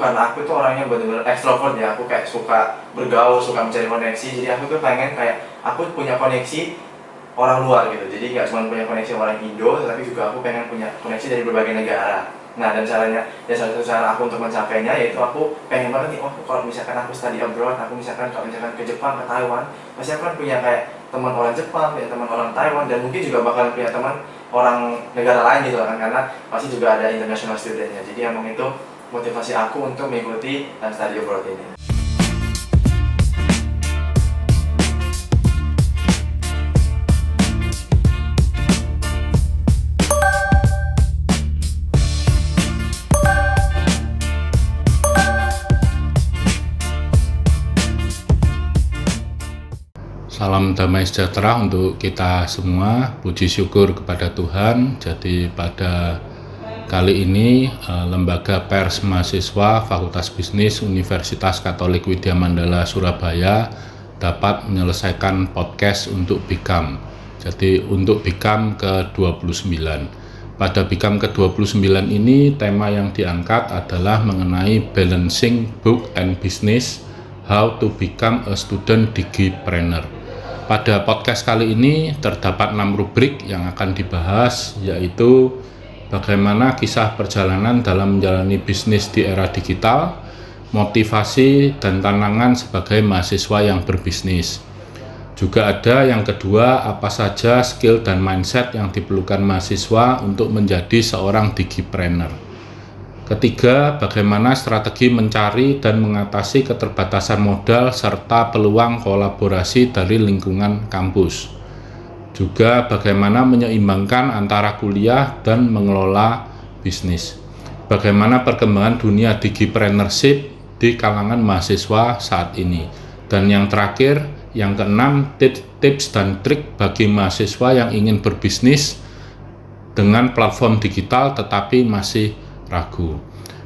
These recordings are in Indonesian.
Karena aku tuh orangnya bener-bener ekstrovert ya, aku kayak suka bergaul, suka mencari koneksi. Jadi aku tuh pengen kayak aku punya koneksi orang luar gitu. Jadi nggak cuma punya koneksi orang Indo, tapi juga aku pengen punya koneksi dari berbagai negara. Nah, dan salah satu cara aku untuk mencapainya yaitu aku pengen banget nih, oh kalau misalkan aku study abroad, aku misalkan kalau misalkan ke Jepang, ke Taiwan, pasti aku kan punya kayak teman orang Jepang, punya teman orang Taiwan, dan mungkin juga bakal punya teman orang negara lain gitu kan, karena pasti juga ada international studentnya. Jadi emang itu motivasi aku untuk mengikuti study abroad ini. Salam damai sejahtera untuk kita semua. Puji syukur kepada Tuhan. Jadi pada kali ini Lembaga Pers Mahasiswa Fakultas Bisnis Universitas Katolik Widya Mandala Surabaya dapat menyelesaikan podcast untuk BIKAM. Jadi untuk BIKAM ke-29. Pada BIKAM ke-29 ini tema yang diangkat adalah mengenai balancing book and business, how to become a student digipreneur. Pada podcast kali ini terdapat 6 rubrik yang akan dibahas, yaitu bagaimana kisah perjalanan dalam menjalani bisnis di era digital, motivasi dan tantangan sebagai mahasiswa yang berbisnis. Juga ada yang kedua, apa saja skill dan mindset yang diperlukan mahasiswa untuk menjadi seorang digipreneur. Ketiga, bagaimana strategi mencari dan mengatasi keterbatasan modal serta peluang kolaborasi dari lingkungan kampus. Juga bagaimana menyeimbangkan antara kuliah dan mengelola bisnis. Bagaimana perkembangan dunia digipreneurship di kalangan mahasiswa saat ini. Dan yang terakhir, yang keenam, tips dan trik bagi mahasiswa yang ingin berbisnis dengan platform digital tetapi masih ragu.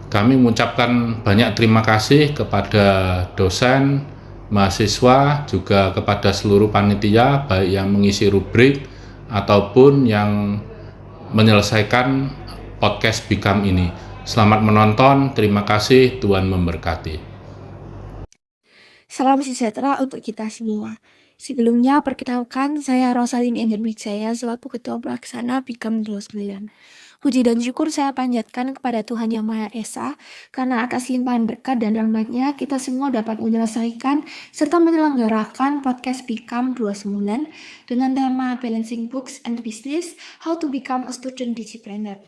Kami mengucapkan banyak terima kasih kepada dosen, mahasiswa, juga kepada seluruh panitia, baik yang mengisi rubrik ataupun yang menyelesaikan podcast BIKAM ini. Selamat menonton, terima kasih, Tuhan memberkati. Salam sejahtera untuk kita semua. Sebelumnya, perkenalkan saya Rosalin Enderwijaya selaku Ketua Pelaksana BIKAM 29. Puji dan syukur saya panjatkan kepada Tuhan Yang Maha Esa, karena atas limpahan berkat dan rahmat-Nya kita semua dapat menyelesaikan serta menyelenggarakan podcast BIKAM 29 dengan tema Balancing Books and Business, How to Become a Student Digipreneur.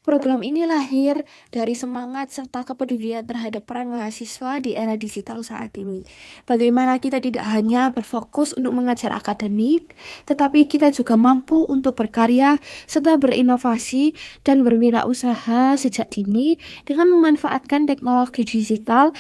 Program ini lahir dari semangat serta kepedulian terhadap peran mahasiswa di era digital saat ini. Bagaimana kita tidak hanya berfokus untuk mengajar akademik, tetapi kita juga mampu untuk berkarya serta berinovasi dan berwirausaha sejak dini dengan memanfaatkan teknologi digital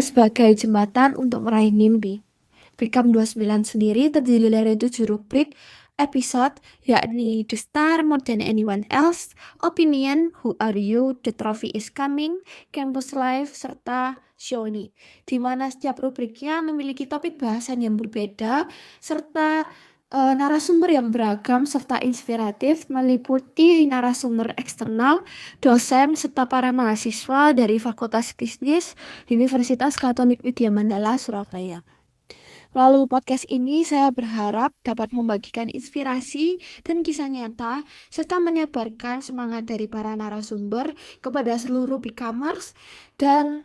sebagai jembatan untuk meraih mimpi. BIKAM 29 sendiri terdiri dari 7 rubrik episode, yakni The Star More Than Anyone Else, Opinion, Who Are You, The Trophy Is Coming, Campus Life, serta Show ini, di mana setiap rubriknya memiliki topik bahasan yang berbeda serta narasumber yang beragam serta inspiratif, meliputi narasumber eksternal, dosen serta para mahasiswa dari Fakultas Bisnis Universitas Katolik Widya Mandala Surabaya. Lalu podcast ini saya berharap dapat membagikan inspirasi dan kisah nyata serta menyebarkan semangat dari para narasumber kepada seluruh BIKAMers dan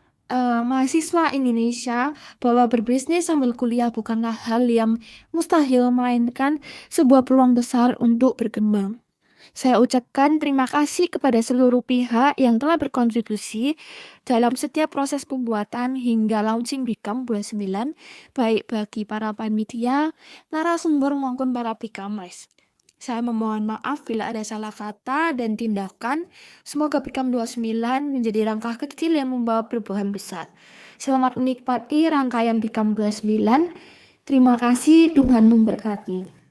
mahasiswa Indonesia bahwa berbisnis sambil kuliah bukanlah hal yang mustahil, melainkan sebuah peluang besar untuk berkembang. Saya ucapkan terima kasih kepada seluruh pihak yang telah berkontribusi dalam setiap proses pembuatan hingga launching BIKAM 29, baik bagi para panitia, narasumber maupun para BIKAMers. Saya memohon maaf bila ada salah kata dan tindakan. Semoga BIKAM 29 menjadi langkah kecil yang membawa perubahan besar. Selamat menikmati rangkaian BIKAM 29. Terima kasih, Tuhan memberkati.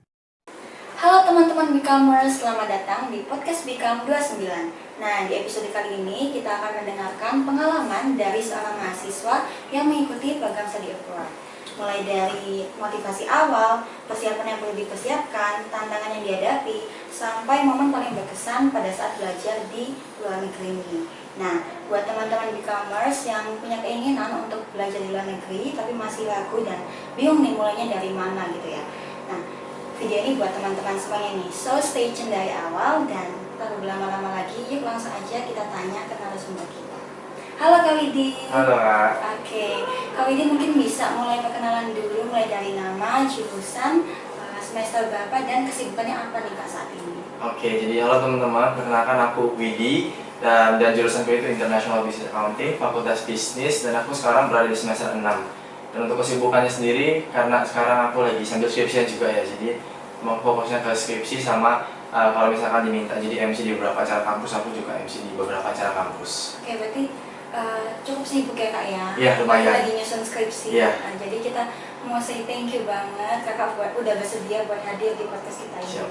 Halo teman-teman BIKAMers, selamat datang di podcast BIKAM 29. Nah, di episode kali ini kita akan mendengarkan pengalaman dari seorang mahasiswa yang mengikuti program study abroad. Mulai dari motivasi awal, persiapan yang perlu dipersiapkan, tantangan yang dihadapi, sampai momen paling berkesan pada saat belajar di luar negeri ini. Nah, buat teman-teman e-commerce yang punya keinginan untuk belajar di luar negeri tapi masih ragu dan bingung nih mulainya dari mana gitu ya. Nah, video ini buat teman-teman semuanya nih. So stay tune dari awal dan tak berlama-lama lagi, yuk langsung aja kita tanya ke narasumber kita. Halo Kak Widi. Halo Kak. Oke, Kak Widi mungkin bisa mulai perkenalan dulu, mulai dari nama, jurusan, semester berapa, dan kesibukannya apa nih Kak saat ini? Oke, jadi halo teman-teman, perkenalkan aku Widi dan jurusanku itu International Business Accounting, Fakultas Bisnis, dan aku sekarang berada di semester 6. Dan untuk kesibukannya sendiri, karena sekarang aku lagi sambil skripsian juga ya, jadi mau fokusnya ke skripsi sama kalau misalkan diminta jadi MC di beberapa acara kampus, aku juga MC di beberapa acara kampus. Oke, berarti cukup sibuk ya Kak ya? Iya, lumayan. Lagi nyusun skripsi. Iya. Nah, jadi kita mau say thank you banget Kakak udah bersedia buat hadir di podcast kita ini. Siap.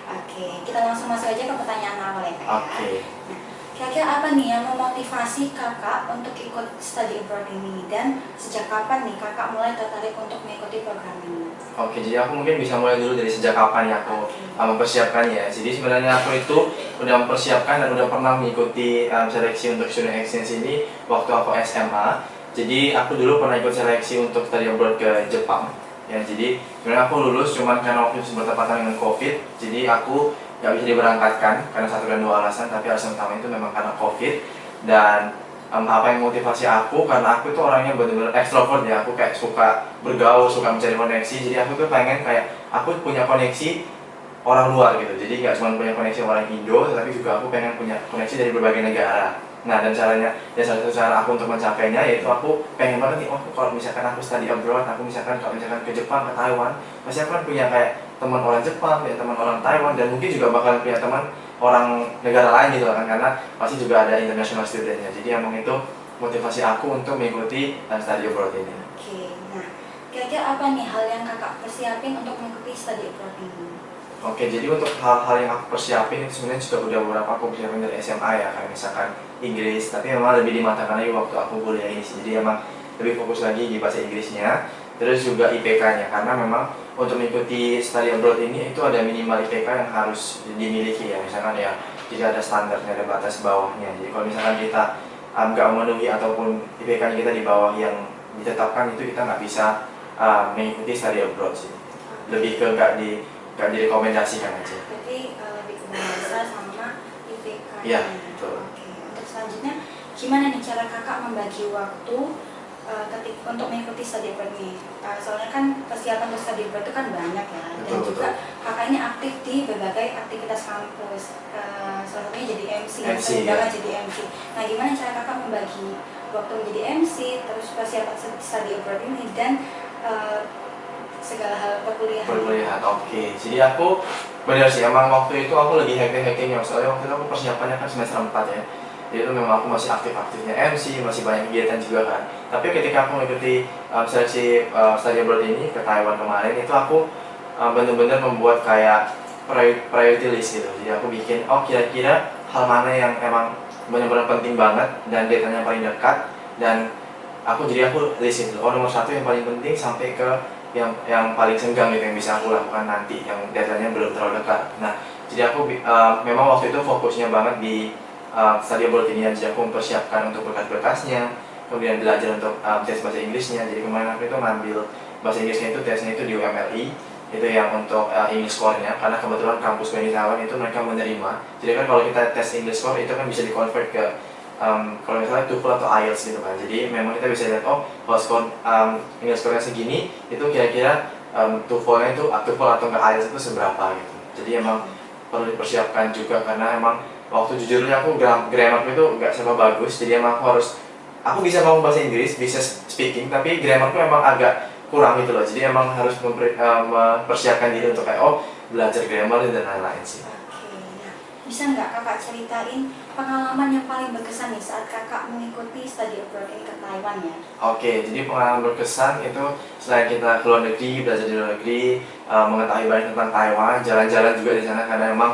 Oke, kita langsung masuk aja ke pertanyaan awal ya Kak. Oke. Nah, kira-kira apa nih yang memotivasi Kakak untuk ikut study abroad ini, dan sejak kapan nih Kakak mulai tertarik untuk mengikuti program ini? Oke, jadi aku mungkin bisa mulai dulu dari sejak kapan ya aku mempersiapkannya. Jadi sebenarnya aku itu udah mempersiapkan dan udah pernah mengikuti seleksi untuk student exchange ini waktu aku SMA. Jadi aku dulu pernah ikut seleksi untuk study abroad ke Jepang. Ya, jadi sebenarnya aku lulus cuman karena waktu itu bertepatan dengan COVID. Jadi aku nggak bisa diberangkatkan karena satu dan dua alasan, tapi alasan utama itu memang karena COVID. Dan apa yang motivasi aku, karena aku itu orangnya benar-benar ekstrovert ya, aku kayak suka bergaul, suka mencari koneksi. Jadi aku tuh pengen kayak aku punya koneksi orang luar gitu. Jadi nggak cuma punya koneksi orang Indo, tapi juga aku pengen punya koneksi dari berbagai negara. Nah, dan caranya, dan salah satu cara aku untuk mencapainya yaitu aku pengen banget nih, oh kalau misalkan aku study abroad, aku misalkan kalau misalkan ke Jepang, ke Taiwan, pasti aku kan punya kayak teman orang Jepang, punya teman orang Taiwan, dan mungkin juga bakal punya teman orang negara lain gitu kan, karena pasti juga ada international studentnya. Jadi emang itu motivasi aku untuk mengikuti study abroad ini. Oke, nah kira-kira apa nih hal yang Kakak persiapin untuk mengikuti study abroad ini? Oke, jadi untuk hal-hal yang aku persiapin itu sebenarnya juga udah beberapa aku persiapin dari SMA ya, kayak misalkan Inggris, tapi memang lebih dimatangkan lagi waktu aku kuliah ini sih. Jadi emang lebih fokus lagi di bahasa Inggrisnya, terus juga IPK-nya, karena memang untuk mengikuti study abroad ini itu ada minimal IPK yang harus dimiliki ya, misalkan ya, jadi ada standarnya, ada batas bawahnya. Jadi kalau misalkan kita nggak memenuhi ataupun IPK-nya kita di bawah yang ditetapkan, itu kita nggak bisa mengikuti study abroad sih. Lebih ke nggak direkomendasikan aja. Berarti lebih ke bahasa sama IPK. Iya, betul. Oke, untuk selanjutnya gimana nih cara Kakak membagi waktu untuk mengikuti study abroad ini? Soalnya kan persiapan untuk study abroad itu kan banyak ya, dan Betul, juga Kakak ini aktif di berbagai aktivitas kampus. Salah satunya jadi MC, ya. jadi MC. Nah, gimana cara Kakak membagi waktu menjadi MC, terus persiapan study abroad ini, dan segala hal perkuliahan? Oke. Jadi aku benar sih, emang waktu itu aku lagi hacking-hackingnya, soalnya waktu itu aku persiapannya kan semester 4 ya. Jadi itu memang aku masih aktif-aktifnya MC, masih banyak kegiatan juga kan. Tapi ketika aku mengikuti seleksi study abroad ini ke Taiwan kemarin, itu aku benar-benar membuat kayak priority list gitu. Jadi aku bikin, oh kira-kira hal mana yang emang benar-benar penting banget dan datanya paling dekat, dan aku list itu, oh nomor 1 yang paling penting sampai ke yang paling senggang gitu, yang bisa aku lakukan nanti, yang datanya belum terlalu dekat. Nah, jadi aku memang waktu itu fokusnya banget di study abroad ini, jadi aku mempersiapkan untuk berkas-berkasnya, kemudian belajar untuk tes bahasa Inggrisnya. Jadi kemarin aku itu ngambil bahasa Inggrisnya itu, tesnya itu di UMLI, itu yang untuk English score-nya, karena kebetulan kampus di Taiwan itu mereka menerima. Jadi kan kalau kita tes English score itu kan bisa di-convert ke kalau misalnya TOEFL atau IELTS gitu kan. Jadi memang kita bisa lihat, oh kalau skor English score-nya segini, itu kira-kira TOEFL-nya itu TOEFL atau enggak IELTS itu seberapa gitu. Jadi emang perlu dipersiapkan juga, karena emang waktu jujurnya aku grammarku itu nggak sama bagus. Jadi emang aku bisa ngomong bahasa Inggris, bisa speaking, tapi grammarku emang agak kurang gitu loh. Jadi emang harus mempersiapkan diri untuk kayak belajar grammar dan lain-lain sih. Oke, nah bisa nggak Kakak ceritain pengalaman yang paling berkesan nih saat Kakak mengikuti study abroad ini ke Taiwan ya? Oke, jadi pengalaman berkesan itu selain kita ke luar negeri, belajar di luar negeri, mengetahui banyak tentang Taiwan, jalan-jalan juga di sana, karena emang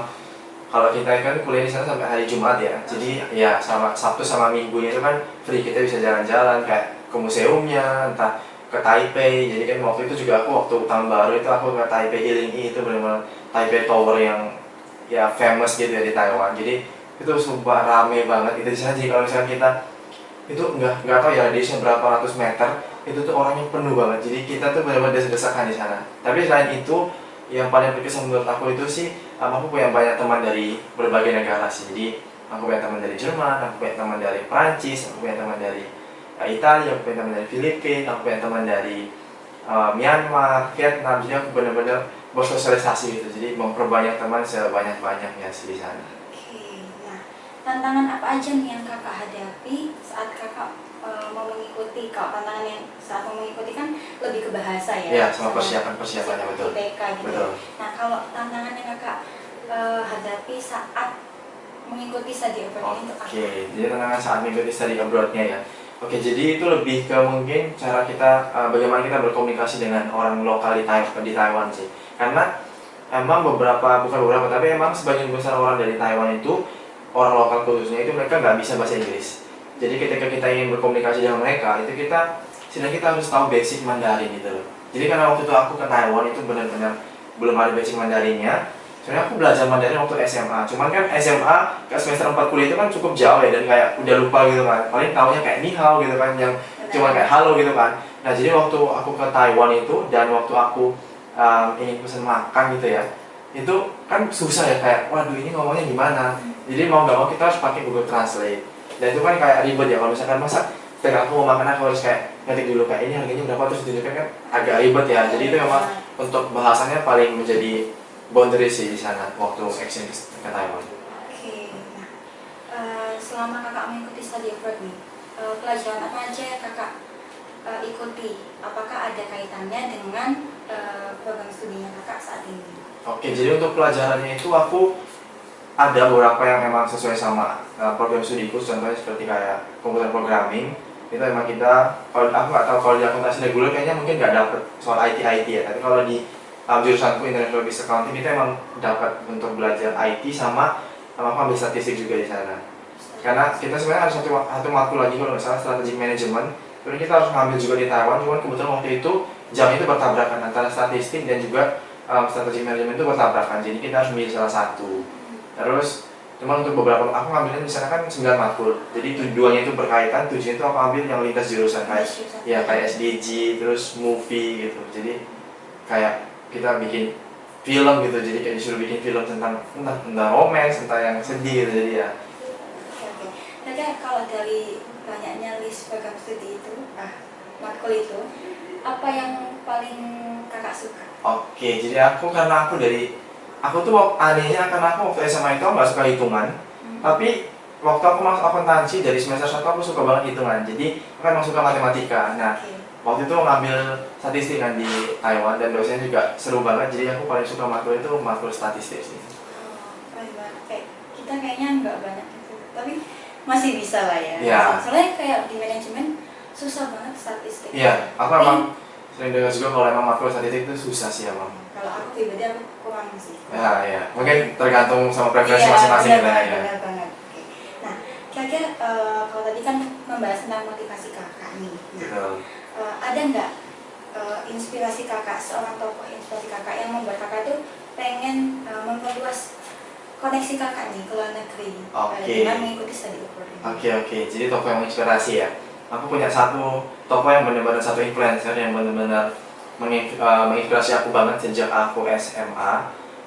kalau kita kan kuliah di sana sampai hari Jumat ya. Jadi ya sama Sabtu sama Minggunya itu kan free, kita bisa jalan-jalan kayak ke museumnya, entah ke Taipei. Jadi kan waktu itu juga waktu tahun baru itu aku ke Taipei Healing itu benar-benar Taipei Tower yang ya famous gitu ya di Taiwan. Jadi itu sumpah rame banget itu di sana. Jadi kalau misalkan kita itu nggak tahu ya radiusnya berapa ratus meter, itu tuh orangnya penuh banget. Jadi kita tuh benar-benar desak-desakan di sana. Tapi selain itu yang paling berkesan menurut aku itu sih, aku punya banyak teman dari berbagai negara sih. Jadi aku punya teman dari Jerman, aku punya teman dari Prancis, aku punya teman dari Italia, aku punya teman dari Filipina, aku punya teman dari Myanmar, Vietnam. Jadi aku benar-benar bersosialisasi gitu. Jadi memperbanyak teman sebanyak-banyaknya sih di sana. Oke, nah tantangan apa aja nih yang kakak hadapi saat kakak mau mengikuti? Kalau tantangan yang saat mau mengikuti kan lebih ke bahasa ya? Iya, sama persiapannya betul. IPK gitu. Betul. Nah kalau tantangan yang kakak hadapi saat mengikuti study abroad ini untuk apa? Oke, jadi tantangan saat mengikuti study abroad-nya ya. Oke, jadi itu lebih ke mungkin cara kita, bagaimana kita berkomunikasi dengan orang lokal di Taiwan sih. Karena emang bukan beberapa, tapi emang sebagian besar orang dari Taiwan itu, orang lokal khususnya itu mereka nggak bisa bahasa Inggris. Jadi ketika kita ingin berkomunikasi dengan mereka, itu setidaknya kita harus tahu basic Mandarin gitu loh. Jadi karena waktu itu aku ke Taiwan itu benar-benar belum ada basic Mandarinnya. Soalnya aku belajar Mandarin waktu SMA, cuman kan SMA ke semester 4 kuliah itu kan cukup jauh ya, dan kayak udah lupa gitu kan. Paling taunya kayak ni hao gitu kan, yang cuma kayak halo gitu kan. Nah jadi waktu aku ke Taiwan itu, dan waktu aku ingin pesen makan gitu ya, itu kan susah ya, kayak waduh ini ngomongnya gimana. Jadi mau gak mau kita harus pakai Google Translate, dan itu kan kayak ribet ya. Kalau misalkan masa ketika aku mau makan, aku harus kayak ngetik dulu kayak ini harganya berapa, terus ditunjukkan, kan agak ribet ya. Jadi itu memang untuk bahasanya paling menjadi boundary sih di sana waktu exchange ke Taiwan. Oke, nah selama kakak mengikuti study abroad nih, pelajaran apa aja yang kakak ikuti? Apakah ada kaitannya dengan program studinya kakak saat ini? Oke, jadi untuk pelajarannya itu aku ada beberapa yang memang sesuai sama program studiku, contohnya seperti kayak komputer programming. Itu emang kita, kalau aku nggak tahu kalau di akuntansi reguler kayaknya mungkin nggak dapet soal IT ya, tapi kalau di jurusanku International Business Accounting itu emang dapat untuk belajar IT sama aku ambil statistik juga di sana. Karena kita sebenarnya ada satu matkul lagi kalau nggak salah, strategic management. Terus kita harus ngambil juga di Taiwan, cuman kebetulan waktu itu jam itu bertabrakan antara statistik dan juga strategic management itu bertabrakan. Jadi kita harus milih salah satu. Terus cuman untuk beberapa aku ngambilnya di sana kan 9 matkul. Jadi tujuannya itu berkaitan, tujuannya itu aku ambil yang lintas jurusan kayak SDG, terus movie gitu. Jadi kayak kita bikin film gitu, jadi kayak disuruh bikin film tentang romance, tentang yang sedih gitu, jadi ya. Oke. Jadi kalau dari banyaknya list program studi itu, matkul itu, apa yang paling kakak suka? Oke, jadi karena aku tuh anehnya, karena aku waktu SMA itu nggak suka hitungan, tapi waktu aku masuk akuntansi dari semester 1 aku suka banget hitungan, jadi aku emang suka matematika. Nah, waktu itu ngambil statistik kan di Taiwan, dan dosennya juga seru banget, jadi aku paling suka matkul itu matkul statistik sih. Paling banget, kayak kita kayaknya nggak banyak gitu, tapi masih bisa lah ya. Iya. Soalnya kayak di manajemen susah banget statistik. Iya, aku emang sering dengar juga kalau emang matkul statistik itu susah sih emang. Kalau aku pribadi aku kurang sih. Ya, mungkin tergantung sama preferensi masing-masing benar ya. banget, banget. Oke. Nah, kira-kira kalau tadi kan membahas tentang motivasi kakak nih. Nah, ada nggak inspirasi kakak, seorang tokoh inspirasi kakak yang membuat kakak tuh pengen memperluas koneksi kakak nih ke luar negeri dengan mengikuti study abroad ini? Oke, jadi tokoh yang inspirasi ya. Aku punya satu tokoh yang benar-benar, satu influencer yang benar-benar menginspirasi aku banget sejak aku SMA.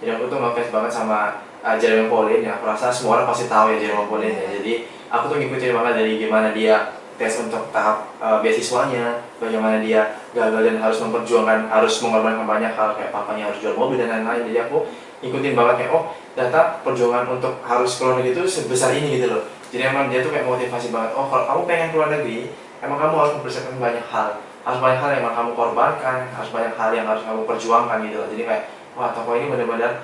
Jadi aku tuh ngefans banget sama Jeremy Pauline ya. Aku rasa semua orang pasti tahu ya Jeremy Pauline ya. Jadi aku tuh ngikutin banget dari gimana dia tes untuk tahap beasiswanya, bagaimana dia gagal dan harus memperjuangkan, harus mengorbankan banyak hal, kayak papanya harus jual mobil dan lain-lain. Jadi aku ikutin banget kayak, oh ternyata perjuangan untuk harus keluar negeri itu sebesar ini gitu loh. Jadi emang dia tuh kayak motivasi banget, oh kalau kamu pengen keluar negeri, emang kamu harus mempersiapkan banyak hal yang emang kamu korbankan, harus banyak hal yang harus kamu perjuangkan gitu loh. Jadi kayak, wah tokoh ini benar-benar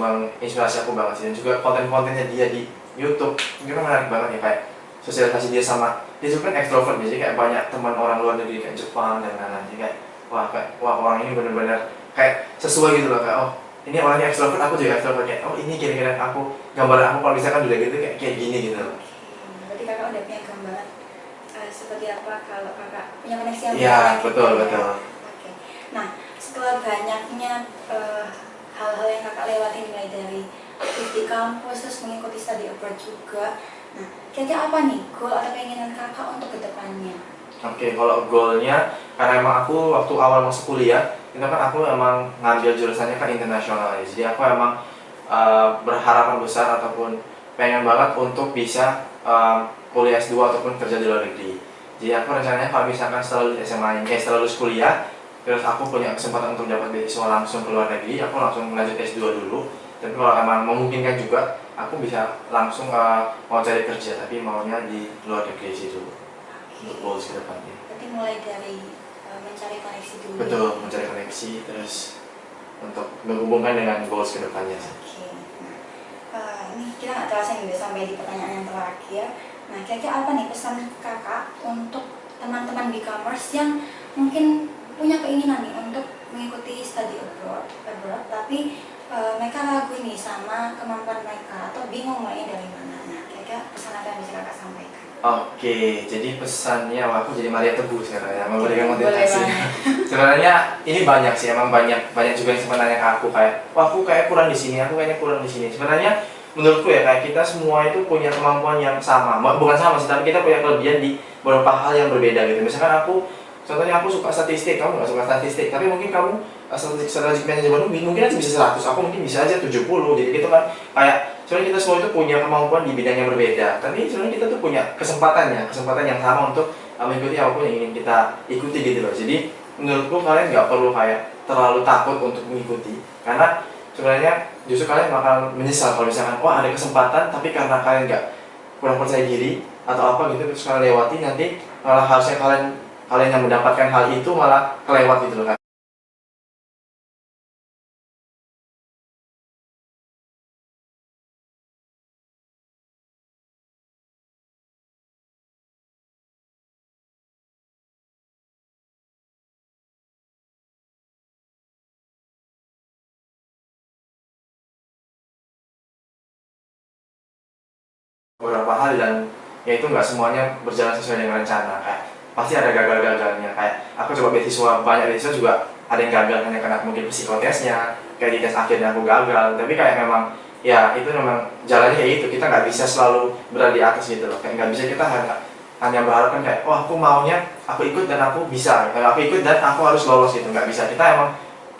menginspirasi aku banget sih. Dan juga konten-kontennya dia di YouTube itu kan menarik banget ya, kayak sosialisasi dia juga kan ekstrovert, jadi kayak banyak teman orang luar negeri kayak Jepang dan lain-lain. Jadi kayak wah orang ini benar-benar kayak sesuai gitu loh, kayak oh ini orangnya ekstrovert, aku juga ekstrovert, kayak oh ini kira-kira gambaran aku kalau misalkan udah gitu kayak gini gitu loh. Berarti kakak udah punya gambaran seperti apa kalau kakak punya koneksi yang Iya, betul. Oke. Nah, setelah banyaknya hal-hal yang kakak lewatin mulai dari aktif di kampus, terus mengikuti study abroad juga. Nah, kira-kira apa nih goal atau keinginan kakak untuk kedepannya? Oke, kalau goalnya, karena emang aku waktu awal masuk kuliah, itu kan aku emang ngambil jurusannya kan internasional ya. Jadi aku emang berharapan besar ataupun pengen banget untuk bisa kuliah S2 ataupun kerja di luar negeri. Jadi aku rencananya kalau misalkan setelah lulus SMA ini, setelah lulus kuliah, terus aku punya kesempatan untuk dapat beasiswa langsung ke luar negeri, aku langsung lanjut S2 dulu. Tapi kalau emang memungkinkan juga, aku bisa langsung mau cari kerja, tapi maunya di luar negeri sih dulu. Untuk goals ke depannya. Berarti mulai dari mencari koneksi dulu. Betul, mencari koneksi terus untuk menghubungkan dengan goals ke depannya. Oke. Nah, ini kita nggak terasa nih udah sampai di pertanyaan yang terakhir. Nah, kira-kira apa nih pesan kakak untuk teman-teman Becomers yang mungkin punya keinginan nih untuk mengikuti study abroad, tapi mereka ragu nih sama kemampuan mereka atau bingung mulainya dari mana. Nah, kira-kira pesan apa yang bisa kakak sampaikan? Oke, jadi pesannya aku jadi Maria Teguh sekarang ya, memberikan motivasi. Sebenarnya ini banyak sih, emang banyak juga yang sebenarnya ke aku kayak, wah aku kayak kurang di sini, aku kayaknya kurang di sini. Sebenarnya menurutku ya kayak kita semua itu punya kemampuan yang sama, bukan sama sih, tapi kita punya kelebihan di beberapa hal yang berbeda gitu. Misalkan contohnya aku suka statistik, kamu nggak suka statistik, tapi mungkin kamu statistik manajemen mungkin aja bisa 100, aku mungkin bisa aja 70, jadi gitu kan. Kayak sebenarnya kita semua itu punya kemampuan di bidang yang berbeda, tapi sebenarnya kita tuh punya kesempatan yang sama untuk mengikuti apapun yang ingin kita ikuti gitu loh. Jadi menurutku kalian nggak perlu kayak terlalu takut untuk mengikuti, karena sebenarnya justru kalian bakal menyesal kalau misalkan wah ada kesempatan tapi karena kalian nggak kurang percaya diri atau apa gitu terus kalian lewati, nanti malah harusnya kalian yang mendapatkan hal itu malah kelewat gitu loh kan. Beberapa hal dan ya itu nggak semuanya berjalan sesuai dengan rencana, kayak pasti ada gagal-gagalnya. Kayak aku coba beasiswa, banyak beasiswa juga ada yang gagal hanya karena mungkin psikotesnya, kayak di tes akhirnya aku gagal. Tapi kayak memang ya itu memang jalannya kayak itu, kita nggak bisa selalu berada di atas gitu loh. Kayak nggak bisa kita hanya berharap kan kayak wah aku maunya aku ikut dan aku bisa, aku ikut dan aku harus lolos gitu, nggak bisa. Kita emang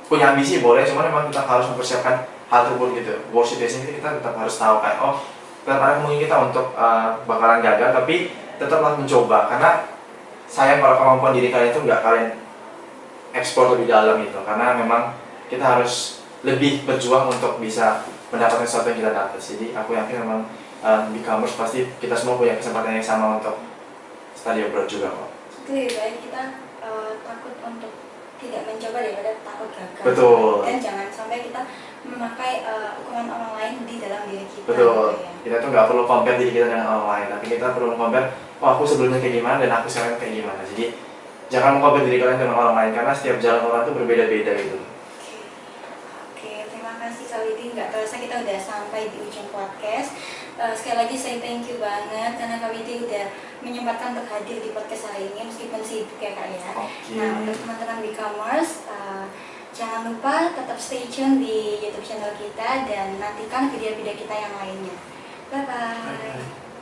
punya ambisi boleh, cuman memang kita harus mempersiapkan hal tersebut gitu. Worst situation itu kita tetap harus tahu kayak oh terkadang mungkin kita untuk bakalan gagal, tapi tetaplah mencoba, karena sayang kalau kemampuan diri kalian itu nggak kalian ekspor lebih dalam gitu, karena memang kita harus lebih berjuang untuk bisa mendapatkan sesuatu yang kita dapat. Jadi aku yakin memang Becomers pasti kita semua punya kesempatan yang sama untuk study abroad juga kok. Lebih baik kita takut untuk tidak mencoba daripada takut gagal. Betul. Dan jangan sampai kita memakai ukuran orang lain di dalam diri kita. Betul. Gitu ya. Kita tuh nggak perlu compare diri kita dengan orang lain, tapi kita perlu compare, oh aku sebelumnya kayak gimana dan aku sekarang kayak gimana. Jadi jangan compare diri kalian dengan orang lain, karena setiap jalan orang tuh berbeda-beda gitu. Oke, terima kasih Kak Widi. Nggak terasa kita udah sampai di ujung podcast. Sekali lagi saya thank you banget karena Kak Widi udah menyempatkan untuk hadir di podcast hari ini meskipun sibuk ya Kak ya. Oke. Nah, untuk teman-teman Becomers, jangan lupa tetap stay tune di YouTube channel kita dan nantikan video-video kita yang lainnya. Bye-bye. Bye-bye.